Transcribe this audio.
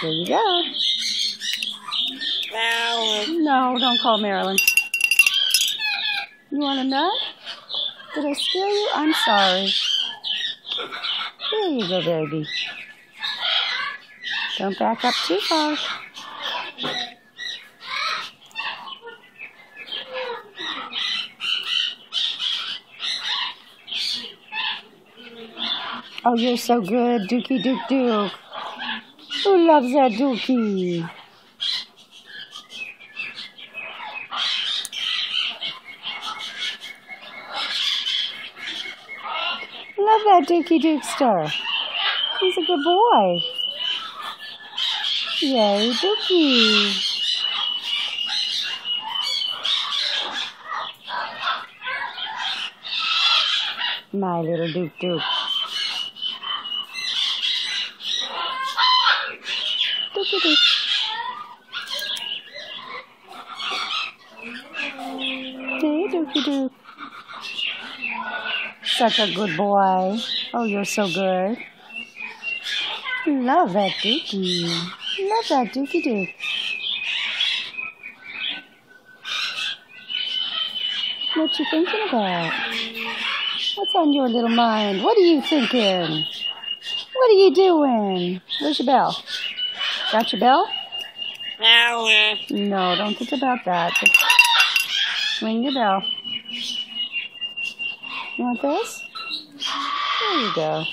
Here you go. No, don't call Marilyn. You want a nut? Did I scare you? I'm sorry. There you go, baby. Don't back up too far. Oh, you're so good, Dookie Duke Duke. Who loves that Dookie? Love that Dookie Dukester. He's a good boy. Yay, Dookie. My little Duke Duke. Dookie Duke. Hey, Dookie Duke. Such a good boy. Oh, you're so good. Love that Dookie. Love that Dookie Duke. What you thinking about? What's on your little mind? What are you thinking? What are you doing? Where's your bell? Got your bell? No, don't think about that. Just ring your bell. You want this? There you go.